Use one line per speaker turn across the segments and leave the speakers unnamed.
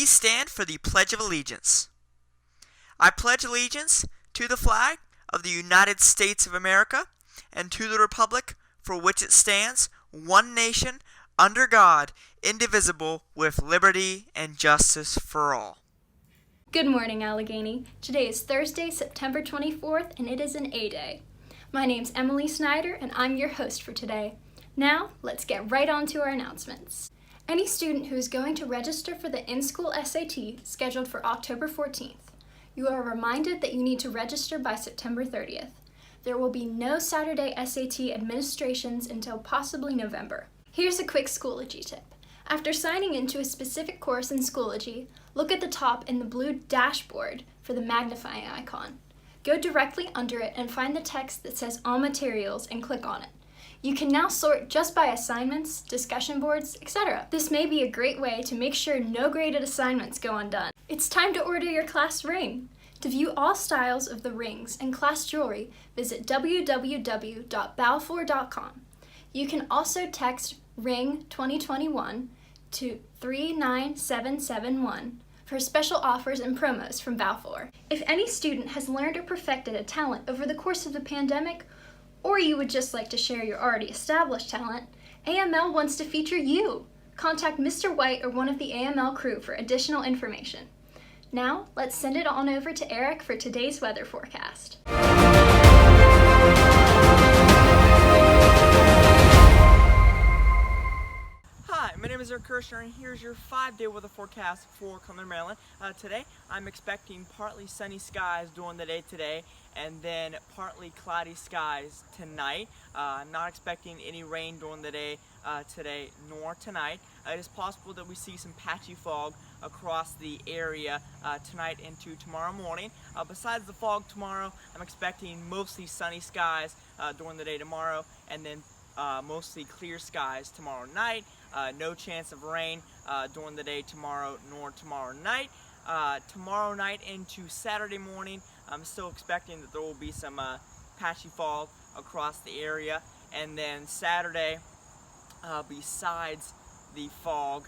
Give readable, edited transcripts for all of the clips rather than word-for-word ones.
Please stand for the Pledge of Allegiance. I pledge allegiance to the flag of the United States of America and to the republic for which it stands, one nation, under God, indivisible, with liberty and justice for all.
Good morning, Allegheny. Today is Thursday, September 24th, and it is an A-Day. My name's Emily Snyder, and I'm your host for today. Now, let's get right on to our announcements. Any student who is going to register for the in-school SAT scheduled for October 14th, you are reminded that you need to register by September 30th. There will be no Saturday SAT administrations until possibly November. Here's a quick Schoology tip. After signing into a specific course in Schoology, look at the top in the blue dashboard for the magnifying icon. Go directly under it and find the text that says All Materials and click on it. You can now sort just by assignments, discussion boards, etc. This may be a great way to make sure no graded assignments go undone. It's time to order your class ring. To view all styles of the rings and class jewelry, visit www.balfour.com. You can also text RING 2021 to 39771 for special offers and promos from Balfour. If any student has learned or perfected a talent over the course of the pandemic, or you would just like to share your already established talent, AML wants to feature you. Contact Mr. White or one of the AML crew for additional information. Now, let's send it on over to Eric for today's weather forecast.
Hi, my name is Eric Kirshner, and here's your 5-day weather forecast for Cumberland, Maryland. Today, I'm expecting partly sunny skies during the day today, and then partly cloudy skies tonight. I'm not expecting any rain during the day today nor tonight. It is possible that we see some patchy fog across the area tonight into tomorrow morning. Besides the fog tomorrow, I'm expecting mostly sunny skies during the day tomorrow, and then mostly clear skies tomorrow night. No chance of rain during the day tomorrow nor tomorrow night. Tomorrow night into Saturday morning, I'm still expecting that there will be some patchy fog across the area. And then Saturday, besides the fog,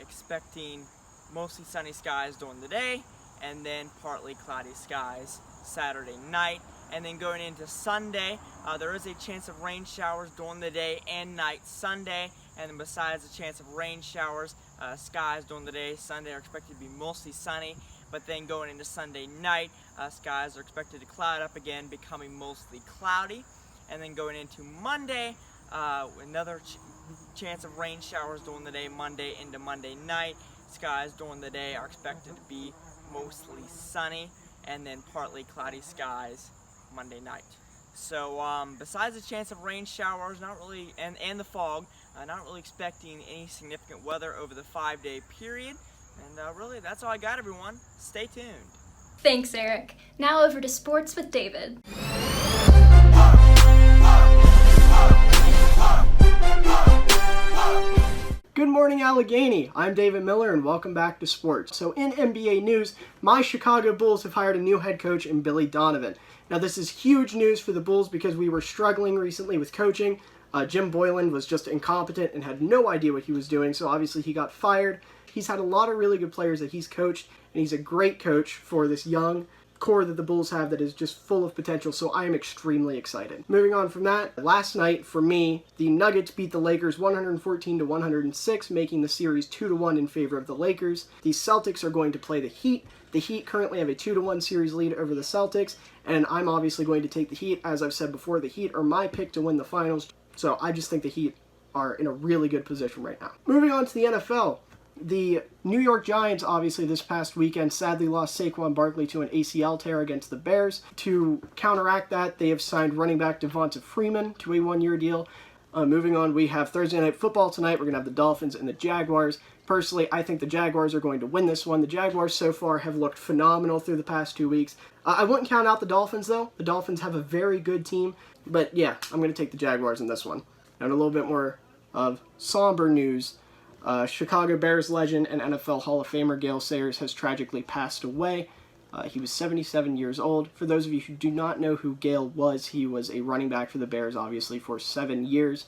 expecting mostly sunny skies during the day and then partly cloudy skies Saturday night. And then going into Sunday, there is a chance of rain showers during the day and night Sunday. And then besides the chance of rain showers, skies during the day Sunday are expected to be mostly sunny. But then going into Sunday night, skies are expected to cloud up again, becoming mostly cloudy. And then going into Monday, another chance of rain showers during the day Monday into Monday night. Skies during the day are expected to be mostly sunny, and then partly cloudy skies Monday night. So besides the chance of rain showers, not really, and the fog, not really expecting any significant weather over the 5-day period. And really, that's all I got, everyone. Stay tuned.
Thanks, Eric. Now over to sports with David.
Good morning, Allegheny. I'm David Miller, and welcome back to sports. So in NBA news, my Chicago Bulls have hired a new head coach in Billy Donovan. Now this is huge news for the Bulls because we were struggling recently with coaching. Jim Boylan was just incompetent and had no idea what he was doing, so obviously he got fired. He's had a lot of really good players that he's coached, and he's a great coach for this young core that the Bulls have that is just full of potential, so I am extremely excited. Moving on from that, last night for me, the Nuggets beat the Lakers 114-106, making the series 2-1 in favor of the Lakers. The Celtics are going to play the Heat. The Heat currently have a 2-1 series lead over the Celtics, and I'm obviously going to take the Heat. As I've said before, the Heat are my pick to win the finals, so I just think the Heat are in a really good position right now. Moving on to the NFL. The New York Giants, obviously, this past weekend sadly lost Saquon Barkley to an ACL tear against the Bears. To counteract that, they have signed running back Devonta Freeman to a 1-year deal. Moving on, we have Thursday Night Football tonight. We're going to have the Dolphins and the Jaguars. Personally, I think the Jaguars are going to win this one. The Jaguars so far have looked phenomenal through the past 2 weeks. I wouldn't count out the Dolphins, though. The Dolphins have a very good team. But yeah, I'm going to take the Jaguars in this one. And a little bit more of somber news. Chicago Bears legend and NFL Hall of Famer Gale Sayers has tragically passed away. He was 77 years old. For those of you who do not know who Gale was, he was a running back for the Bears, obviously, for 7 years.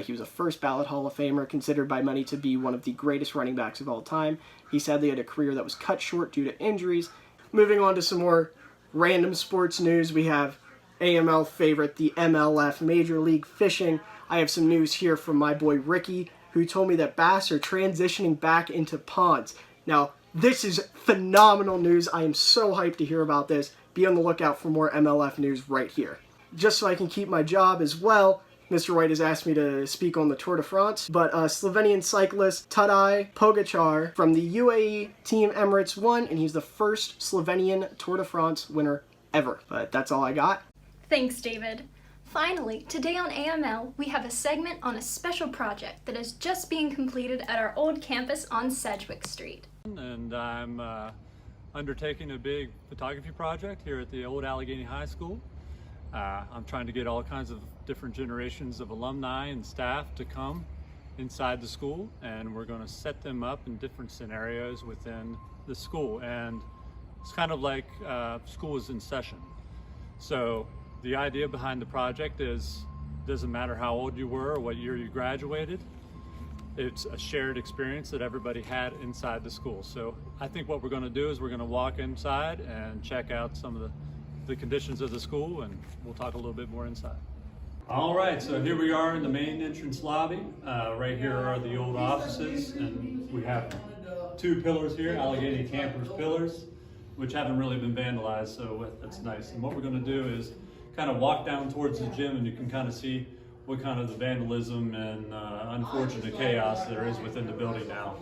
He was a first ballot Hall of Famer, considered by many to be one of the greatest running backs of all time. He sadly had a career that was cut short due to injuries. Moving on to some more random sports news, we have AML favorite, the MLF, Major League Fishing. I have some news here from my boy Ricky, who told me that bass are transitioning back into ponds. Now, this is phenomenal news. I am so hyped to hear about this. Be on the lookout for more MLF news right here. Just so I can keep my job as well, Mr. White has asked me to speak on the Tour de France, but Slovenian cyclist Tadej Pogačar from the UAE Team Emirates won, and he's the first Slovenian Tour de France winner ever. But that's all I got.
Thanks, David. Finally, today on AML, we have a segment on a special project that is just being completed at our old campus on Sedgwick Street.
And I'm undertaking a big photography project here at the old Allegheny High School. I'm trying to get all kinds of different generations of alumni and staff to come inside the school, and we're going to set them up in different scenarios within the school. And it's kind of like school is in session. So the idea behind the project is, doesn't matter how old you were or what year you graduated, it's a shared experience that everybody had inside the school. So I think what we're going to do is we're going to walk inside and check out some of the conditions of the school, and we'll talk a little bit more inside. All right, so here we are in the main entrance lobby. Right here are the old offices, and we have two pillars here, Allegheny Campers pillars, which haven't really been vandalized, so that's nice. And what we're going to do is kind of walk down towards the gym, and you can kind of see what kind of the vandalism and unfortunate chaos there is within the building now.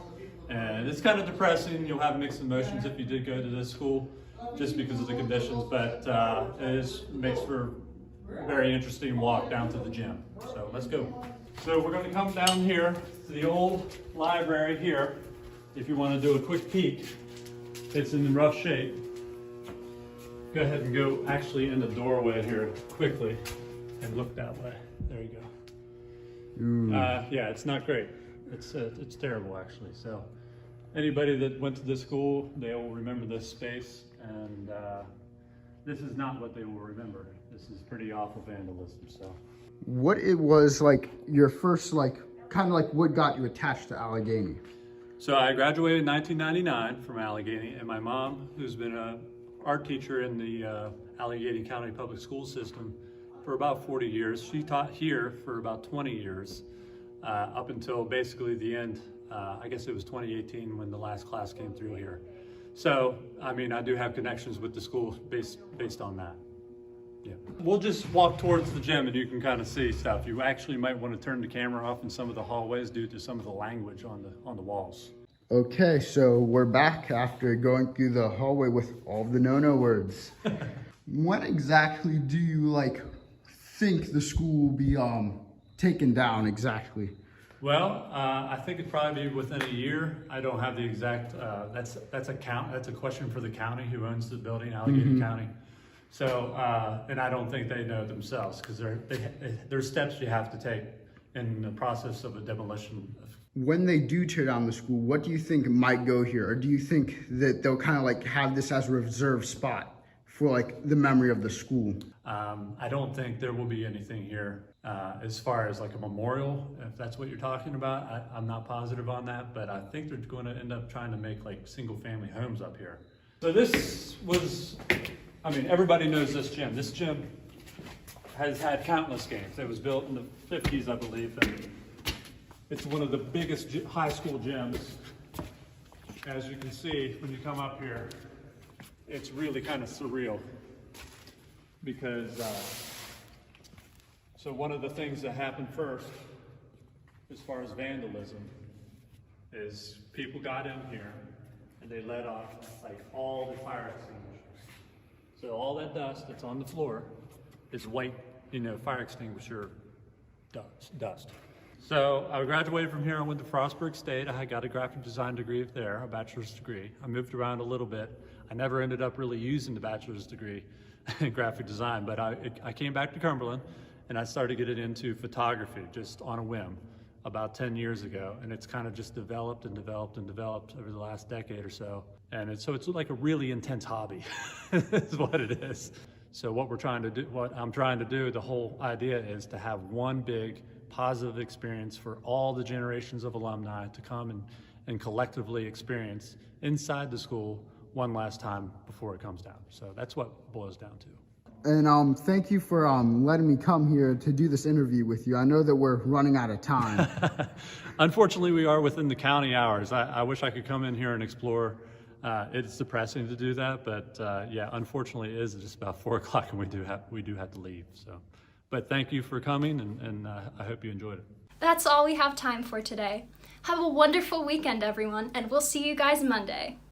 And it's kind of depressing. You'll have mixed emotions if you did go to this school, just because of the conditions, but it makes for a very interesting walk down to the gym. So let's go. So we're going to come down here to the old library here. If you want to do a quick peek, it's in rough shape. Go ahead and go actually in the doorway here quickly and look that way. There you go. Yeah, it's not great. It's terrible actually. So anybody that went to this school, they will remember this space, and this is not what they will remember. This is pretty awful vandalism. So
what it was like your first, like, kind of like what got you attached to Allegheny?
So I graduated in 1999 from Allegheny, and my mom, who's been an art teacher in the Allegheny County Public School System for about 40 years. She taught here for about 20 years, up until basically the end. I guess it was 2018 when the last class came through here. So, I mean, I do have connections with the school based on that. Yeah. We'll just walk towards the gym and you can kind of see stuff. You actually might want to turn the camera off in some of the hallways due to some of the language on the walls.
Okay, so we're back after going through the hallway with all the no-no words. When exactly do you think the school will be taken down exactly?
Well, I think it'd probably be within a year. I don't have the exact. That's a question for the county who owns the building, Allegheny County. So, and I don't think they know themselves, because there's steps you have to take in the process of a demolition.
When they do tear down the school, what do you think might go here? Or do you think that they'll kind of have this as a reserved spot for the memory of the school?
I don't think there will be anything here as far as a memorial, if that's what you're talking about. I'm not positive on that, but I think they're going to end up trying to make single family homes up here. So this was, I mean, everybody knows this gym. This gym has had countless games. It was built in the 50s, I believe. And it's one of the biggest high school gyms. As you can see, when you come up here, it's really kind of surreal, because so one of the things that happened first, as far as vandalism, is people got in here and they let off all the fire extinguishers. So all that dust that's on the floor is white, fire extinguisher dust. So I graduated from here. I went to Frostburg State. I got a graphic design degree there, a bachelor's degree. I moved around a little bit. I never ended up really using the bachelor's degree in graphic design, but I came back to Cumberland and I started getting into photography just on a whim about 10 years ago. And it's kind of just developed and developed and developed over the last decade or so. And it's like a really intense hobby is what it is. So what I'm trying to do, the whole idea is to have one big positive experience for all the generations of alumni to come and collectively experience inside the school one last time before it comes down. So that's what it boils down to.
And thank you for letting me come here to do this interview with you. I know that we're running out of time.
Unfortunately, we are within the county hours. I wish I could come in here and explore. It's depressing to do that, but yeah, unfortunately it is just about 4 o'clock and we do have to leave. So, but thank you for coming, and I hope you enjoyed it.
That's all we have time for today. Have a wonderful weekend, everyone, and we'll see you guys Monday.